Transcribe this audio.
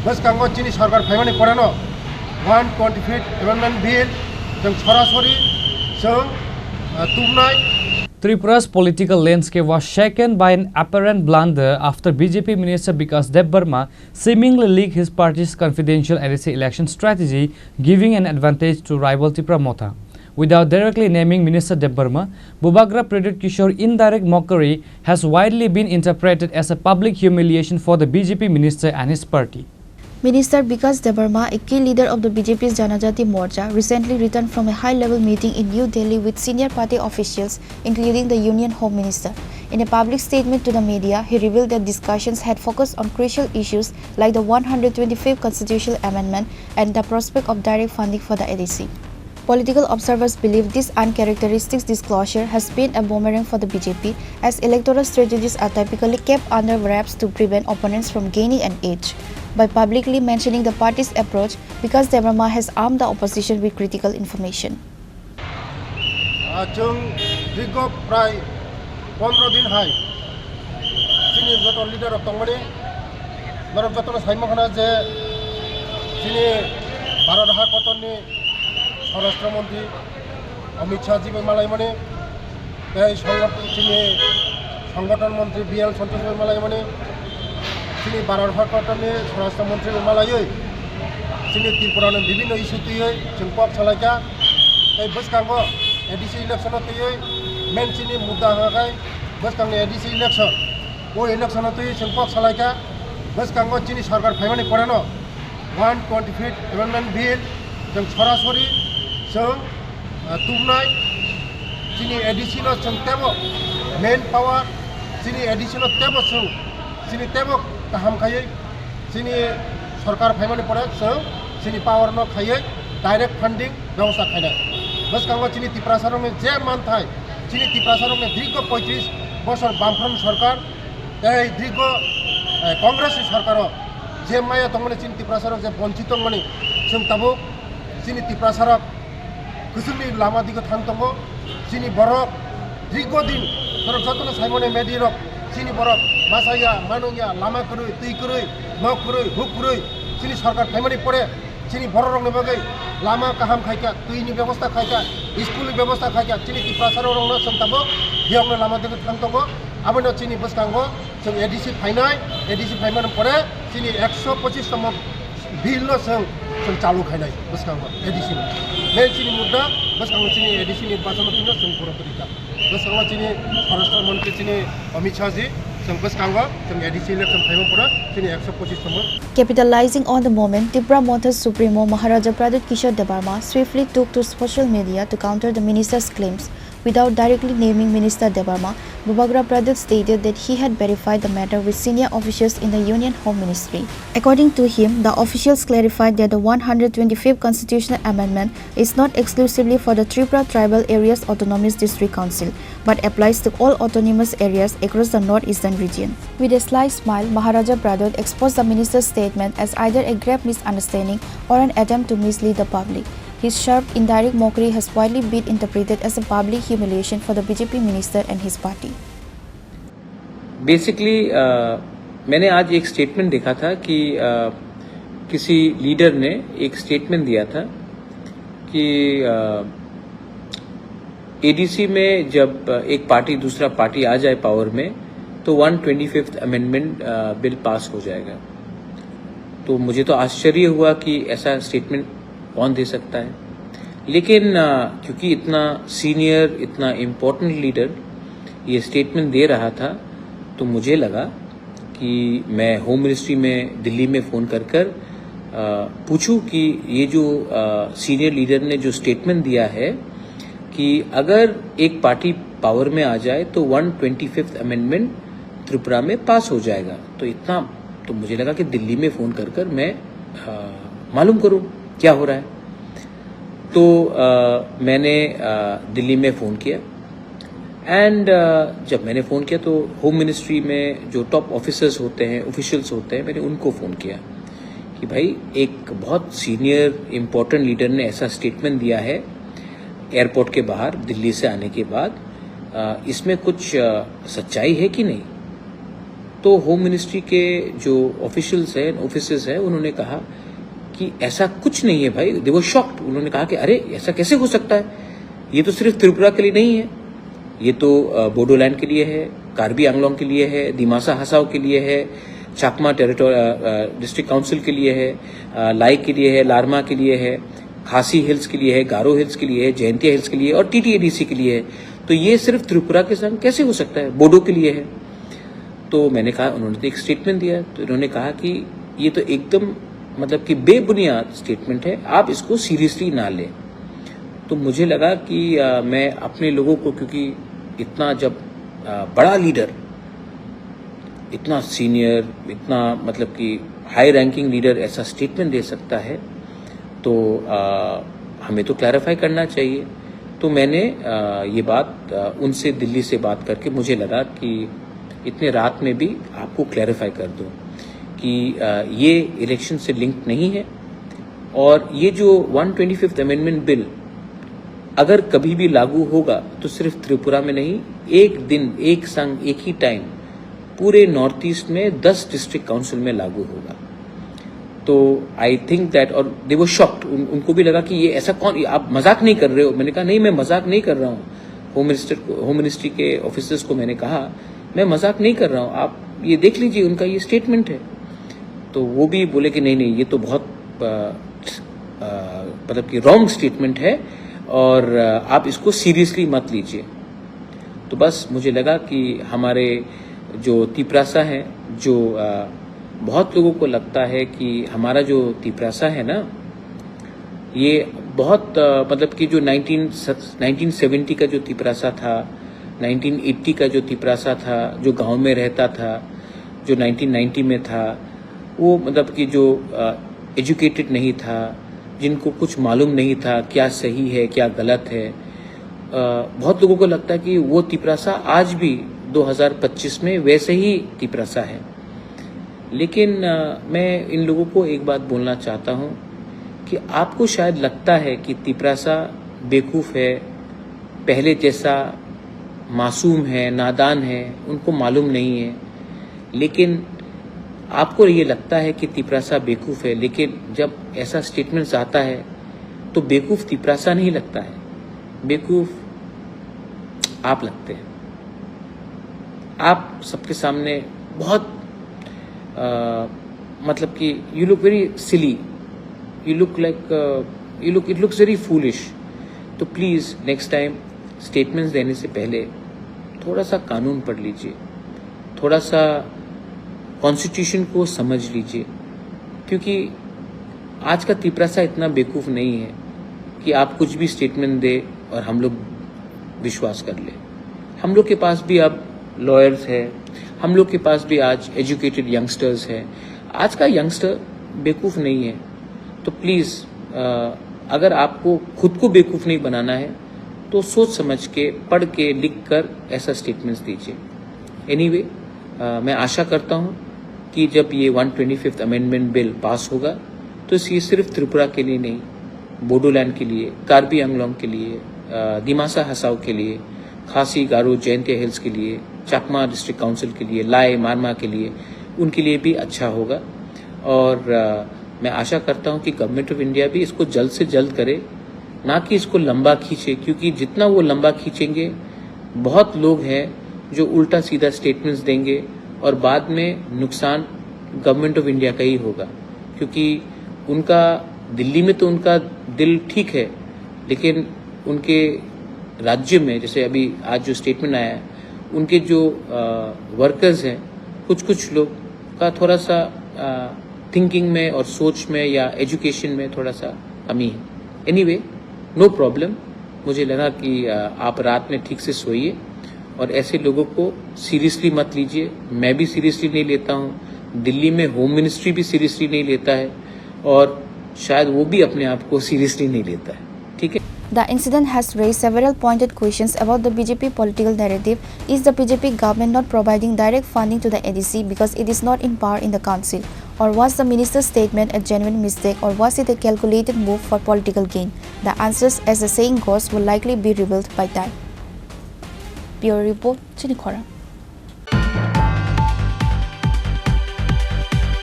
बसकांगो चीनी सरकार फाइमानि परानो 125 amendment bill जों सरासरि जों तुमनाय Tripura's political landscape was shaken by an apparent blunder after BJP Minister Bikas Debbarma seemingly leaked his party's confidential ADC election strategy, giving an advantage to rival Tripura Motha. Without directly naming Minister Debbarma, Bubagra Pradit Kishore's indirect mockery has widely been interpreted as a public humiliation for the BJP minister and his party. Minister Bikas Debbarma, a key leader of the BJP's Janajati Morcha, recently returned from a high-level meeting in New Delhi with senior party officials, including the Union Home Minister. In a public statement to the media, he revealed that discussions had focused on crucial issues like the 125th Constitutional Amendment and the prospect of direct funding for the ADC. Political observers believe this uncharacteristic disclosure has been a boomerang for the BJP, as electoral strategies are typically kept under wraps to prevent opponents from gaining an edge. By publicly mentioning the party's approach, Bikas Debbarma has armed the opposition with critical information. जों दीर्घ प्राय 15 दिन हाय चीनी जत lidar दंमोन माने जतन साइमखना जे चीनी भारत हादरनि स्वराष्ट्र मंत्री अमित शाह जी मालाय माने चीनी संगठन मंत्री BL सन्तोष मालाय माने चीनी भारत हादरनि स्वराष्ट्र मंत्री मालायै चीनी त्रिपुरानि विभिन्न इस्यु तुयै जों पक सालायका बसकांगो ADC इलेक्शन तुयै मेन चीनी मुद्दा हाय बसकांगो ADC इलेक्शन वो इलेक्शन तुयै जों पक सालायका बसकांगो चीनी सरकार फाइमानि परानो 125 एमेंडमेंट बिल जों सरासरि जों तुमनाय चीनी ADC नो जों तेबो मेन पावर चीनी ADC नो तेबो जों चीनी तेबो गाहाम खायै चीनी सरकार फाइमानि परे जों चीनी पावर नो खायै डायरेक्ट फंडिंग व्यवस्था खायनाय बसकांगो चीनी त्रिपुरा में जे मानथाय चीनी त्रिपुरा में दीर्घ 35 बছর बामफ्रंट सरकार दीर्घ कांग्रेस सरकार जे माया दंमोन चीनी त्रिपुरा जे वंचित दंमोन जों ताबो चीनी त्रिपुरा गोजौनि लामा दिगे थांदोंगो चीनी बरक दीर्घ दिन जतन साइमने मेडिरक चीनी बरक मासाया मानुया लामा करै दै करै न करै हुक करै चीनी सरकार फाइमानि परे चीनी बररंनि बागै लामा गाहाम खायका दैनि व्यवस्था खायका स्कुलनि व्यवस्था खायका चीनी त्रिपुरा रंनो जों ताबो बेयावनो लामा दिगे थांदोंगो आबनो चीनी बसकांगो जों ADC फाइमानि परे चीनी 125 तम बिल जों चालू खायनाय बसकांगो ADC मेन चीनी मुद्दा बसकांगो चीनी ADC निर्वाचन तिनो जों पुरतरिका बसकांगो चीनी स्वराष्ट्र मंत्री चीनी अमित शाह जी जों बसकांगो जों ADC इलेक्शन फाइमानि परे चीनी 125 तम Capitalizing on the moment, Tripura Motha's Supremo Maharaja Pradit Kishore Debbarma swiftly took to social media to counter the minister's claims. Without directly naming Minister Debbarma, Bubagra Pradit stated that he had verified the matter with senior officials in the Union Home Ministry. According to him, the officials clarified that the 125th Constitutional Amendment is not exclusively for the Tripura Tribal Areas Autonomous District Council, but applies to all autonomous areas across the northeastern region. With a sly smile, Maharaja Pradit exposed the minister's statement as either a grave misunderstanding or an attempt to mislead the public. His sharp, indirect mockery has widely been interpreted as a public humiliation for the BJP minister and his party. Basically, मैंने आज एक statement देखा था कि किसी leader ने एक statement दिया था कि ADC में जब एक पार्टी दूसरा पार्टी आ जाए पावर में तो 125th अमेंडमेंट बिल पास हो जाएगा। तो मुझे तो आश्चर्य हुआ कि ऐसा स्टेटमेंट कौन दे सकता है, लेकिन क्योंकि इतना सीनियर इतना इम्पोर्टेंट लीडर ये स्टेटमेंट दे रहा था तो मुझे लगा कि मैं होम मिनिस्ट्री में दिल्ली में फ़ोन कर पूछूं कि ये जो सीनियर लीडर ने जो स्टेटमेंट दिया है कि अगर एक पार्टी पावर में आ जाए तो 125th अमेंडमेंट त्रिपुरा में पास हो जाएगा। तो मुझे लगा कि दिल्ली में फ़ोन कर मैं मालूम करूं क्या हो रहा है। तो मैंने दिल्ली में फ़ोन किया एंड जब मैंने फ़ोन किया तो होम मिनिस्ट्री में जो टॉप ऑफिसर्स होते हैं ऑफिशियल्स होते हैं मैंने उनको फ़ोन किया कि भाई एक बहुत सीनियर इम्पोर्टेंट लीडर ने ऐसा स्टेटमेंट दिया है एयरपोर्ट के बाहर दिल्ली से आने के बाद, इसमें कुछ सच्चाई है कि नहीं। तो होम मिनिस्ट्री के जो ऑफिशियल्स हैं, ऑफिसर्स हैं, उन्होंने कहा कि ऐसा कुछ नहीं है भाई। दे वर शॉक्ड। उन्होंने कहा कि अरे ऐसा कैसे हो सकता है, ये तो सिर्फ त्रिपुरा के लिए नहीं है, ये तो बोडोलैंड के लिए है, कार्बी आंगलोंग के लिए है, दिमासा हसाओ के लिए है, चाकमा डिस्ट्रिक्ट काउंसिल के लिए है, लाई के लिए है, लारमा के लिए है, खासी हिल्स के लिए है, गारो हिल्स के लिए है, जयंतिया हिल्स के लिए और TTADC के लिए है। तो ये सिर्फ त्रिपुरा के संग कैसे हो सकता है, बोडो के लिए है। तो मैंने कहा, उन्होंने तो एक स्टेटमेंट दिया, तो इन्होंने कहा कि ये तो एकदम मतलब कि बेबुनियाद स्टेटमेंट है, आप इसको सीरियसली ना लें। तो मुझे लगा कि मैं अपने लोगों को, क्योंकि इतना जब बड़ा लीडर, इतना सीनियर, इतना मतलब कि हाई रैंकिंग लीडर ऐसा स्टेटमेंट दे सकता है, तो हमें तो क्लैरिफाई करना चाहिए। तो मैंने ये बात उनसे दिल्ली से बात करके मुझे लगा कि इतने रात में भी आपको क्लैरिफाई कर दूं कि ये इलेक्शन से लिंक नहीं है, और ये जो 125th अमेंडमेंट बिल अगर कभी भी लागू होगा तो सिर्फ त्रिपुरा में नहीं, एक दिन, एक संग, एक ही टाइम पूरे नॉर्थ ईस्ट में 10 डिस्ट्रिक्ट काउंसिल में लागू होगा। तो आई थिंक दैट, और दे वर शॉक्ड, उनको भी लगा कि ये ऐसा कौन, आप मजाक नहीं कर रहे हो। मैंने कहा नहीं, मैं मजाक नहीं कर रहा हूँ। होम मिनिस्ट्री के ऑफिसर्स को मैंने कहा मैं मजाक नहीं कर रहा हूँ, आप ये देख लीजिए, उनका ये स्टेटमेंट है। तो वो भी बोले कि नहीं, ये तो बहुत मतलब कि रॉन्ग स्टेटमेंट है और आप इसको सीरियसली मत लीजिए। तो बस मुझे लगा कि हमारे जो तिपरासा हैं, जो बहुत लोगों को लगता है कि हमारा जो तिपरासा है ना, ये बहुत मतलब कि जो 1970 का जो तिपरासा था, 1980 का जो तिपरासा था, जो गांव में रहता था, जो 1990 में था, वो मतलब कि जो एजुकेटेड नहीं था, जिनको कुछ मालूम नहीं था क्या सही है क्या गलत है, बहुत लोगों को लगता है कि वो तिपरासा आज भी 2025 में वैसे ही तिपरासा है। लेकिन मैं इन लोगों को एक बात बोलना चाहता हूँ कि आपको शायद लगता है कि तिपरासा बेवकूफ़ है, पहले जैसा मासूम है, नादान है, उनको मालूम नहीं है। लेकिन आपको ये लगता है कि तिपरासा बेवकूफ़ है, लेकिन जब ऐसा स्टेटमेंट्स आता है तो बेवकूफ़ तिपरासा नहीं लगता है, बेवकूफ़ आप लगते हैं। आप सबके सामने बहुत मतलब कि you look very silly, you look like it looks very foolish. तो प्लीज़ नेक्स्ट टाइम स्टेटमेंट्स देने से पहले थोड़ा सा कानून पढ़ लीजिए, थोड़ा सा कॉन्स्टिट्यूशन को समझ लीजिए, क्योंकि आज का तिपरासा इतना बेवकूफ़ नहीं है कि आप कुछ भी स्टेटमेंट दे और हम लोग विश्वास कर ले। हम लोग के पास भी अब लॉयर्स है, हम लोग के पास भी आज एजुकेटेड यंगस्टर्स है। आज का यंगस्टर बेवकूफ़ नहीं है। तो प्लीज़ अगर आपको खुद को बेवकूफ़ नहीं बनाना है तो सोच समझ के, पढ़ के, लिख कर ऐसा स्टेटमेंट्स दीजिए। एनीवे, मैं आशा करता हूँ कि जब ये 125th अमेंडमेंट बिल पास होगा तो ये सिर्फ त्रिपुरा के लिए नहीं, बोडोलैंड के लिए, कार्बी आंगलोंग के लिए, दिमासा हसाओ के लिए, खासी गारो जयंतिया हिल्स के लिए, चाकमा डिस्ट्रिक्ट काउंसिल के लिए, लाई मारमा के लिए, उनके लिए भी अच्छा होगा। और मैं आशा करता हूँ कि गवर्नमेंट ऑफ इंडिया भी इसको जल्द से जल्द करे, ना कि इसको लंबा खींचे, क्योंकि जितना वो लंबा खींचेंगे बहुत लोग हैं जो उल्टा सीधा स्टेटमेंट्स देंगे और बाद में नुकसान गवर्नमेंट ऑफ इंडिया का ही होगा। क्योंकि उनका दिल्ली में तो उनका दिल ठीक है, लेकिन उनके राज्य में, जैसे अभी आज जो स्टेटमेंट आया है, उनके जो वर्कर्स हैं, कुछ लोग का थोड़ा सा थिंकिंग में और सोच में या एजुकेशन में थोड़ा सा कमी है। Anyway, no problem. मुझे लगा कि आप रात में ठीक से सोइए और ऐसे लोगों को सीरियसली मत लीजिए। मैं भी सीरियसली नहीं लेता हूँ, दिल्ली में होम मिनिस्ट्री भी सीरियसली नहीं लेता है और शायद वो भी अपने आप को सीरियसली नहीं लेता है। ठीक है। The incident has raised several pointed questions about the BJP political narrative. Is the BJP government not providing direct funding to the ADC because it is not in power in the council? Or was the minister's statement a genuine mistake, or was it a calculated move for political gain? The answers, as the saying goes, will likely be revealed by time. Bureau Report, Chinikhora.